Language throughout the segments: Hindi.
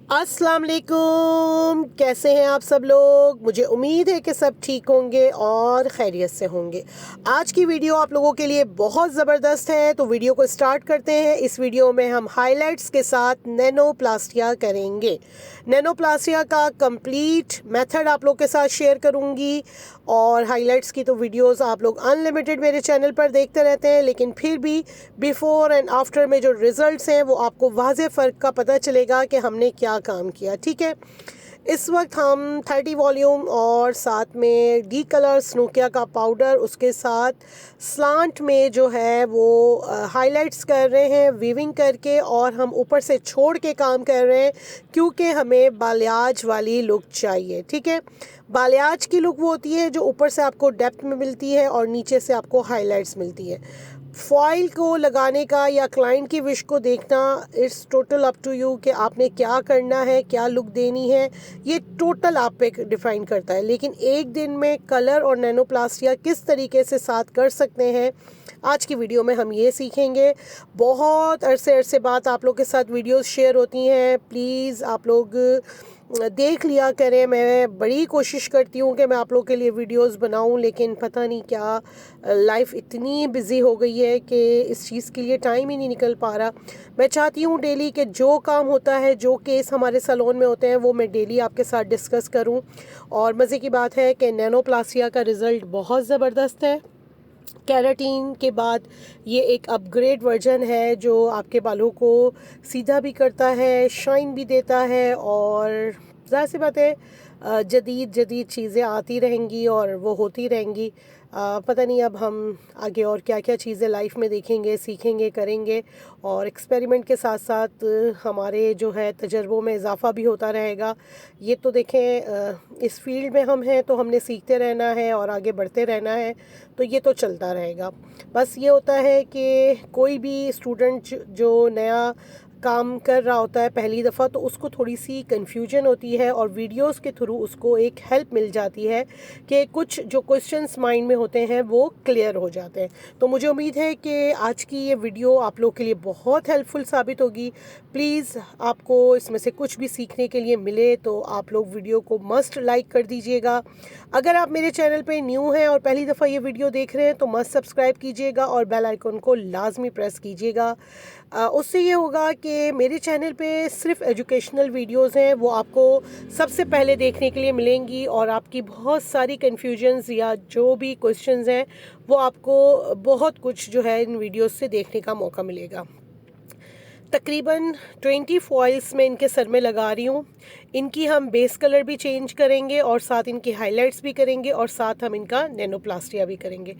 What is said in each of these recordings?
अस्सलाम वालेकुम, कैसे हैं आप सब लोग। मुझे उम्मीद है कि सब ठीक होंगे और खैरियत से होंगे। आज की वीडियो आप लोगों के लिए बहुत ज़बरदस्त है, तो वीडियो को स्टार्ट करते हैं। इस वीडियो में हम हाइलाइट्स के साथ नैनोप्लास्टिया करेंगे। नैनोप्लास्टिया का कंप्लीट मेथड आप लोग के साथ शेयर करूंगी, और हाइलाइट्स की तो वीडियोस आप लोग अनलिमिटेड मेरे चैनल पर देखते रहते हैं, लेकिन फिर भी बिफ़ोर एंड आफ्टर में जो रिज़ल्ट्स हैं वो आपको वाज़े फ़र्क का पता चलेगा कि हमने क्या काम किया। ठीक है, इस वक्त हम 30 वॉल्यूम और साथ में डी कलर स्नूकिया का पाउडर, उसके साथ स्लांट में जो है वो हाइलाइट्स कर रहे हैं वीविंग करके, और हम ऊपर से छोड़ के काम कर रहे हैं क्योंकि हमें बालियाज वाली लुक चाहिए। ठीक है, बालियाज की लुक वो होती है जो ऊपर से आपको डेप्थ में मिलती है और नीचे से आपको हाइलाइट्स मिलती है। फॉइल को लगाने का या क्लाइंट की विश को देखना, it's total up to you कि आपने क्या करना है, क्या लुक देनी है, ये टोटल आप पे डिफ़ाइन करता है। लेकिन एक दिन में कलर और नैनोप्लास्टिया किस तरीके से साथ कर सकते हैं, आज की वीडियो में हम ये सीखेंगे। बहुत अरसे बाद आप लोग के साथ वीडियोस शेयर होती हैं, प्लीज़ आप लोग देख लिया करें। मैं बड़ी कोशिश करती हूँ कि मैं आप लोग के लिए वीडियोस बनाऊँ, लेकिन पता नहीं क्या लाइफ इतनी बिज़ी हो गई है कि इस चीज़ के लिए टाइम ही नहीं निकल पा रहा। मैं चाहती हूँ डेली के जो काम होता है, जो केस हमारे सैलून में होते हैं, वो मैं डेली आपके साथ डिस्कस करूँ। और मज़े की बात है कि नैनोप्लास्टिया का रिज़ल्ट बहुत ज़बरदस्त है। केराटिन के बाद ये एक अपग्रेड वर्जन है जो आपके बालों को सीधा भी करता है, शाइन भी देता है, और ज़ाहिर सी बात है जदीद चीज़ें आती रहेंगी और वो होती रहेंगी। पता नहीं अब हम आगे और क्या क्या चीज़ें लाइफ में देखेंगे, सीखेंगे, करेंगे, और एक्सपेरिमेंट के साथ साथ हमारे जो है तजर्बों में इजाफ़ा भी होता रहेगा। ये तो देखें इस फील्ड में हम हैं तो हमने सीखते रहना है और आगे बढ़ते रहना है, तो ये तो चलता रहेगा। बस ये होता है कि कोई भी स्टूडेंट जो नया काम कर रहा होता है पहली दफ़ा, तो उसको थोड़ी सी कन्फ्यूजन होती है, और वीडियोस के थ्रू उसको एक हेल्प मिल जाती है कि कुछ जो क्वेश्चंस माइंड में होते हैं वो क्लियर हो जाते हैं। तो मुझे उम्मीद है कि आज की ये वीडियो आप लोग के लिए बहुत हेल्पफुल साबित होगी। प्लीज़ आपको इसमें से कुछ भी सीखने के लिए मिले तो आप लोग वीडियो को मस्ट लाइक कर दीजिएगा। अगर आप मेरे चैनल पे न्यू हैं और पहली दफ़ा ये वीडियो देख रहे हैं तो मस्ट सब्सक्राइब कीजिएगा और बेल आइकन को लाजमी प्रेस कीजिएगा। उससे ये होगा कि मेरे चैनल पे सिर्फ एजुकेशनल वीडियोस हैं, वो आपको सबसे पहले देखने के लिए मिलेंगी, और आपकी बहुत सारी कन्फ्यूजन्स या जो भी क्वेश्चंस हैं वो आपको बहुत कुछ जो है इन वीडियोस से देखने का मौका मिलेगा। तकरीबन 20 फॉइल्स में इनके सर में लगा रही हूँ। इनकी हम बेस कलर भी चेंज करेंगे और साथ इनकी हाइलाइट्स भी करेंगे, और साथ हम इनका नैनोप्लास्टिया भी करेंगे।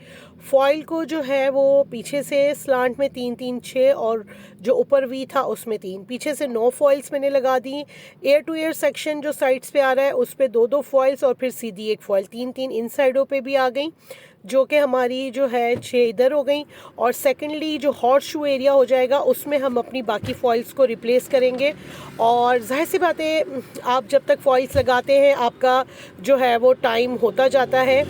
फॉइल को जो है वो पीछे से स्लांट में 3 6, और जो ऊपर वी था उसमें 3, पीछे से 9 फॉइल्स मैंने लगा दी। एयर टू एयर सेक्शन जो साइड्स पे आ रहा है उस पर 2 फॉइल्स, और फिर सीधी एक फॉइल, 3 इन साइडों पे भी आ गई, जो कि हमारी जो है 6 इधर हो गई। और सेकेंडली जो हॉर्स शू एरिया हो जाएगा उसमें हम अपनी बाकी फॉइल्स को रिप्लेस करेंगे। और जाहिर सी बात है आप जब तक फॉइल्स लगाते हैं आपका जो है वो टाइम होता जाता है।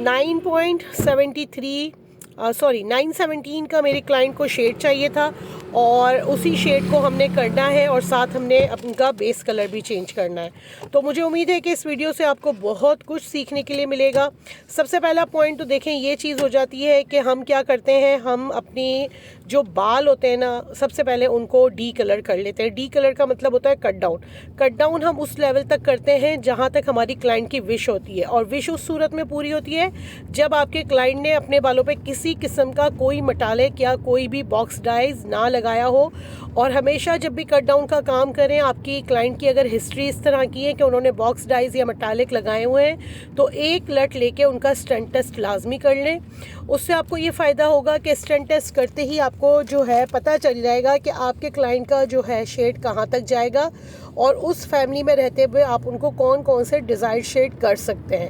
917 का मेरे क्लाइंट को शेड चाहिए था, और उसी शेड को हमने करना है, और साथ हमने अपना बेस कलर भी चेंज करना है। तो मुझे उम्मीद है कि इस वीडियो से आपको बहुत कुछ सीखने के लिए मिलेगा। सबसे पहला पॉइंट तो देखें ये चीज़ हो जाती है कि हम क्या करते हैं, हम अपनी जो बाल होते हैं ना, सबसे पहले उनको डी कलर कर लेते हैं। डी कलर का मतलब होता है कट डाउन। कट डाउन हम उस लेवल तक करते हैं जहाँ तक हमारी क्लाइंट की विश होती है, और विश उस सूरत में पूरी होती है जब आपके क्लाइंट ने अपने बालों पे किसी किस्म का कोई मटालिक या कोई भी बॉक्स डाइज ना लगाया हो। और हमेशा जब भी कट डाउन का काम करें, आपकी क्लाइंट की अगर हिस्ट्री इस तरह की है कि उन्होंने बॉक्स डाइज या मटालिक लगाए हुए हैं, तो एक लट लेके उनका स्टंट टेस्ट लाजमी कर लें। उससे आपको ये फ़ायदा होगा कि स्टंट टेस्ट करते ही आपको जो है पता चल जाएगा कि आपके क्लाइंट का जो है शेड कहाँ तक जाएगा, और उस फैमिली में रहते हुए आप उनको कौन कौन से डिज़ायर्ड शेड कर सकते हैं।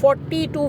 40 to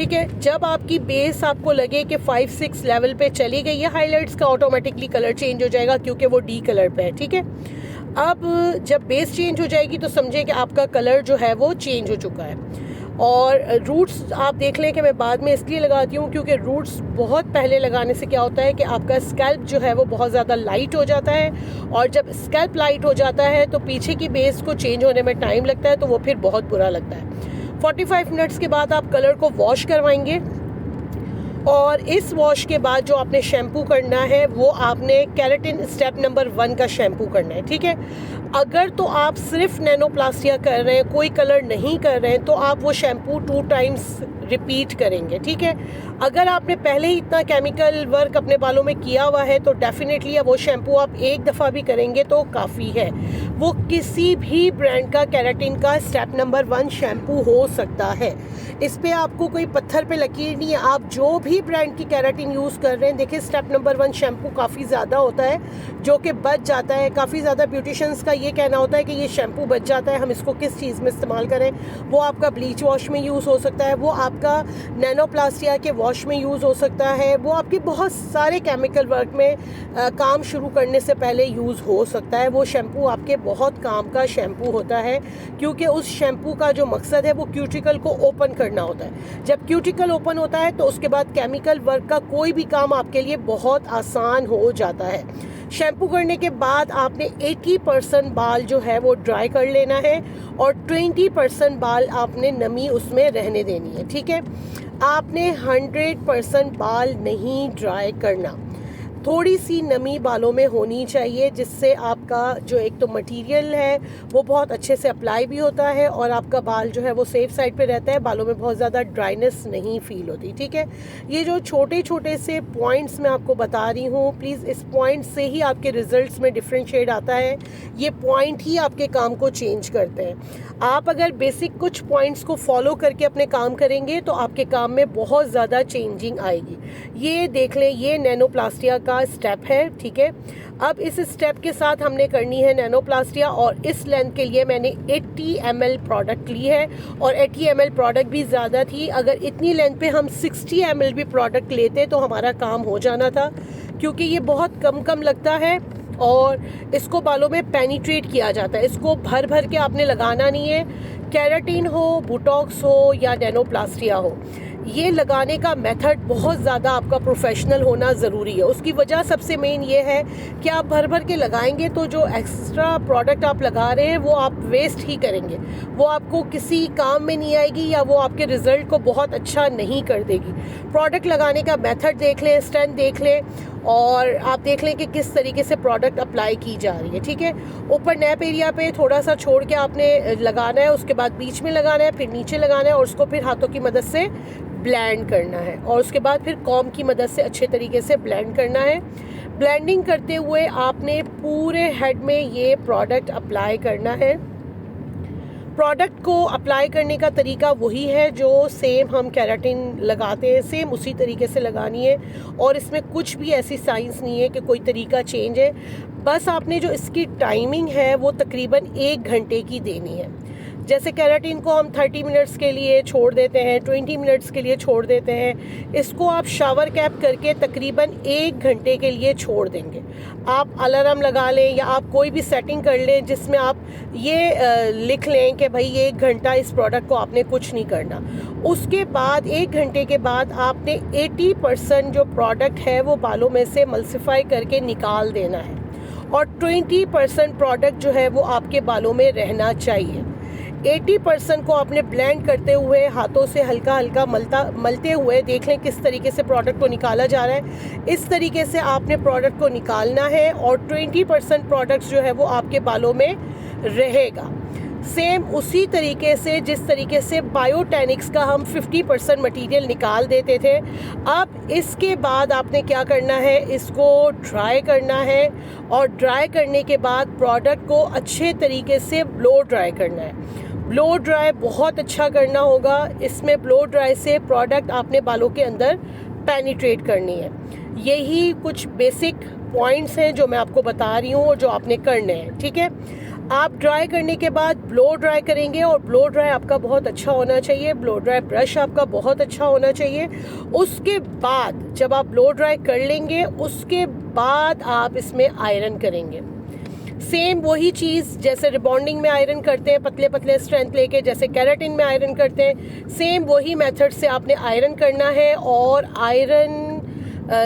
ठीक है। जब आपकी बेस आपको लगे कि 5-6 लेवल पे चली गई है, हाईलाइट्स का ऑटोमेटिकली कलर चेंज हो जाएगा क्योंकि वो डी कलर पे है, ठीक है। अब जब बेस चेंज हो जाएगी तो समझें कि आपका कलर जो है वो चेंज हो चुका है। और रूट्स आप देख लें कि मैं बाद में इसलिए लगाती हूँ क्योंकि रूट्स बहुत पहले लगाने से क्या होता है कि आपका स्कैल्प जो है वो बहुत ज़्यादा लाइट हो जाता है, और जब स्कैल्प लाइट हो जाता है तो पीछे की बेस को चेंज होने में टाइम लगता है, तो वो फिर बहुत बुरा लगता है। 45 मिनट्स के बाद आप कलर को वॉश करवाएंगे, और इस वॉश के बाद जो आपने शैम्पू करना है वो आपने केराटिन स्टेप नंबर 1 का शैम्पू करना है, ठीक है। अगर तो आप सिर्फ नैनोप्लास्टिया कर रहे हैं, कोई कलर नहीं कर रहे हैं, तो आप वो शैम्पू 2 टाइम्स रिपीट करेंगे, ठीक है। अगर आपने पहले ही इतना केमिकल वर्क अपने बालों में किया हुआ है तो डेफिनेटली वो शैम्पू आप एक दफ़ा भी करेंगे तो काफ़ी है। वो किसी भी ब्रांड का केराटिन का स्टेप नंबर 1 शैम्पू हो सकता है। इस पे आपको कोई पत्थर पे लकीर नहीं है, आप जो भी ब्रांड की केराटिन यूज़ कर रहे हैं, देखिए स्टेप नंबर 1 शैम्पू काफ़ी ज़्यादा होता है जो कि बच जाता है। काफ़ी ज़्यादा ब्यूटिशियंस का ये कहना होता है कि ये शैम्पू बच जाता है, हम इसको किस चीज़ में इस्तेमाल करें। वो आपका ब्लीच वॉश में यूज़ हो सकता है, वो आपका नैनोप्लास्टिया के वॉश में यूज़ हो सकता है, वो आपके बहुत सारे केमिकल वर्क में काम शुरू करने से पहले यूज़ हो सकता है। वो शैम्पू आपके बहुत काम का शैम्पू होता है क्योंकि उस शैम्पू का जो मकसद है वो क्यूटिकल को ओपन करना होता है। जब क्यूटिकल ओपन होता है तो उसके बाद केमिकल वर्क का कोई भी काम आपके लिए बहुत आसान हो जाता है। शैम्पू करने के बाद आपने 80% बाल जो है वो ड्राई कर लेना है, और 20% बाल आपने नमी उसमें रहने देनी है, ठीक है। आपने 100% बाल नहीं ड्राई करना। थोड़ी सी नमी बालों में होनी चाहिए जिससे आपका जो एक तो मटेरियल है वो बहुत अच्छे से अप्लाई भी होता है, और आपका बाल जो है वो सेफ साइड पे रहता है, बालों में बहुत ज़्यादा ड्राइनेस नहीं फील होती, ठीक है। ये जो छोटे छोटे से पॉइंट्स मैं आपको बता रही हूँ, प्लीज़ इस पॉइंट से ही आपके रिजल्ट्स में डिफरेंशिएट आता है। ये पॉइंट ही आपके काम को चेंज करते हैं। आप अगर बेसिक कुछ पॉइंट्स को फॉलो करके अपने काम करेंगे तो आपके काम में बहुत ज़्यादा चेंजिंग आएगी। ये देख लें, ये नैनोप्लास्टिया का स्टेप है, ठीक है। अब इस स्टेप के साथ हमने करनी है नैनोप्लास्टिया, और इस लेंथ के लिए मैंने 80 ml प्रोडक्ट ली है, और 80 ml प्रोडक्ट भी ज़्यादा थी। अगर इतनी लेंथ पे हम 60 ml भी प्रोडक्ट लेते तो हमारा काम हो जाना था, क्योंकि ये बहुत कम लगता है और इसको बालों में पेनिट्रेट किया जाता है। इसको भर भर के आपने लगाना नहीं है। केराटिन हो, बोटॉक्स हो या नैनोप्लास्टिया हो, ये लगाने का मेथड बहुत ज़्यादा आपका प्रोफेशनल होना ज़रूरी है। उसकी वजह सबसे मेन ये है कि आप भर भर के लगाएंगे तो जो एक्स्ट्रा प्रोडक्ट आप लगा रहे हैं वो आप वेस्ट ही करेंगे, वो आपको किसी काम में नहीं आएगी, या वो आपके रिज़ल्ट को बहुत अच्छा नहीं कर देगी। प्रोडक्ट लगाने का मेथड देख लें, स्ट्रेंथ देख लें, और आप देख लें कि किस तरीके से प्रोडक्ट अप्लाई की जा रही है, ठीक है। ऊपर नैप एरिया पे थोड़ा सा छोड़ के आपने लगाना है, उसके बाद बीच में लगाना है, फिर नीचे लगाना है, और उसको फिर हाथों की मदद से ब्लेंड करना है, और उसके बाद फिर कॉम की मदद से अच्छे तरीके से ब्लेंड करना है। ब्लेंडिंग करते हुए आपने पूरे हेड में ये प्रोडक्ट अप्लाई करना है। प्रोडक्ट को अप्लाई करने का तरीका वही है जो सेम हम केराटिन लगाते हैं, सेम उसी तरीके से लगानी है, और इसमें कुछ भी ऐसी साइंस नहीं है कि कोई तरीका चेंज है। बस आपने जो इसकी टाइमिंग है वो तकरीबन 1 घंटे की देनी है। जैसे केराटिन को हम 30 मिनट्स के लिए छोड़ देते हैं, 20 मिनट्स के लिए छोड़ देते हैं, इसको आप शावर कैप करके तकरीबन 1 घंटे के लिए छोड़ देंगे। आप अलार्म लगा लें या आप कोई भी सेटिंग कर लें जिसमें आप ये लिख लें कि भाई 1 घंटा इस प्रोडक्ट को आपने कुछ नहीं करना। उसके बाद 1 घंटे के बाद आपने 80% जो प्रोडक्ट है वो बालों में से मल्सिफाई करके निकाल देना है, और 20% प्रोडक्ट जो है वो आपके बालों में रहना चाहिए। 80% को आपने ब्लेंड करते हुए हाथों से हल्का हल्का मलते हुए देख लें किस तरीके से प्रोडक्ट को निकाला जा रहा है। इस तरीके से आपने प्रोडक्ट को निकालना है, और 20% प्रोडक्ट्स जो है वो आपके बालों में रहेगा। सेम उसी तरीके से जिस तरीके से बायोटेनिक्स का हम 50% मटेरियल निकाल देते थे। अब इसके बाद आपने क्या करना है, इसको ड्राई करना है, और ड्राई करने के बाद प्रोडक्ट को अच्छे तरीके से ब्लो ड्राई करना है। ब्लो ड्राई बहुत अच्छा करना होगा। इसमें ब्लो ड्राई से प्रोडक्ट आपने बालों के अंदर पेनिट्रेट करनी है। यही कुछ बेसिक पॉइंट्स हैं जो मैं आपको बता रही हूँ और जो आपने करने हैं, ठीक है। आप ड्राई करने के बाद ब्लो ड्राई करेंगे और ब्लो ड्राई आपका बहुत अच्छा होना चाहिए, ब्लो ड्राई ब्रश आपका बहुत अच्छा होना चाहिए। उसके बाद जब आप ब्लो ड्राई कर लेंगे उसके बाद आप इसमें आयरन करेंगे। सेम वही चीज़ जैसे रिबॉन्डिंग में आयरन करते हैं पतले पतले स्ट्रेंथ लेके, जैसे केराटिन में आयरन करते हैं, सेम वही मेथड से आपने आयरन करना है। और आयरन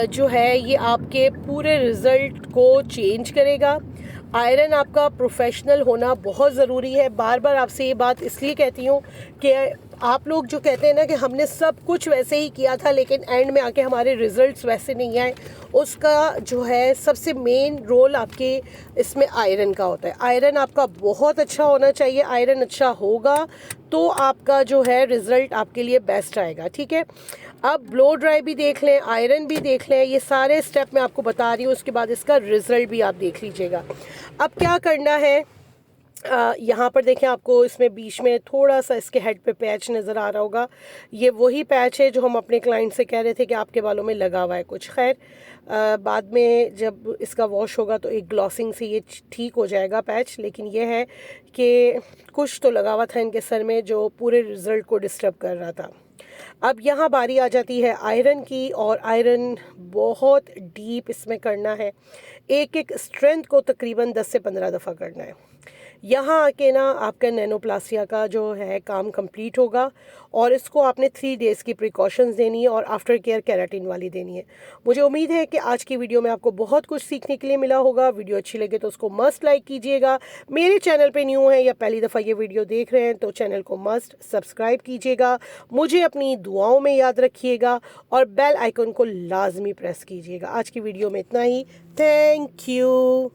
जो है ये आपके पूरे रिज़ल्ट को चेंज करेगा। आयरन आपका प्रोफेशनल होना बहुत ज़रूरी है। बार बार आपसे ये बात इसलिए कहती हूँ कि आप लोग जो कहते हैं ना कि हमने सब कुछ वैसे ही किया था लेकिन एंड में आके हमारे रिज़ल्ट्स वैसे नहीं आए, उसका जो है सबसे मेन रोल आपके इसमें आयरन का होता है। आयरन आपका बहुत अच्छा होना चाहिए। आयरन अच्छा होगा तो आपका जो है रिज़ल्ट आपके लिए बेस्ट आएगा। ठीक है, अब ब्लो ड्राई भी देख लें, आयरन भी देख लें, ये सारे स्टेप मैं आपको बता रही हूँ। उसके बाद इसका रिज़ल्ट भी आप देख लीजिएगा। अब क्या करना है, यहाँ पर देखें आपको इसमें बीच में थोड़ा सा इसके हेड पे पैच नज़र आ रहा होगा। ये वही पैच है जो हम अपने क्लाइंट से कह रहे थे कि आपके बालों में लगा हुआ है कुछ। खैर बाद में जब इसका वॉश होगा तो एक ग्लॉसिंग से ये ठीक हो जाएगा पैच, लेकिन ये है कि कुछ तो लगा हुआ था इनके सर में जो पूरे रिज़ल्ट को डिस्टर्ब कर रहा था। अब यहाँ बारी आ जाती है आयरन की, और आयरन बहुत डीप इसमें करना है। एक एक स्ट्रेंथ को तकरीबन 10 से 15 दफ़ा करना है। यहाँ आके ना आपका नैनोप्लास्टिया का जो है काम कंप्लीट होगा, और इसको आपने 3 डेज़ की प्रिकॉशंस देनी है और आफ्टर केयर केराटिन वाली देनी है। मुझे उम्मीद है कि आज की वीडियो में आपको बहुत कुछ सीखने के लिए मिला होगा। वीडियो अच्छी लगे तो उसको मस्ट लाइक कीजिएगा। मेरे चैनल पे न्यू हैं या पहली दफ़ा ये वीडियो देख रहे हैं तो चैनल को मस्ट सब्सक्राइब कीजिएगा। मुझे अपनी दुआओं में याद रखिएगा और बेल आइकन को लाजमी प्रेस कीजिएगा। आज की वीडियो में इतना ही। Thank you.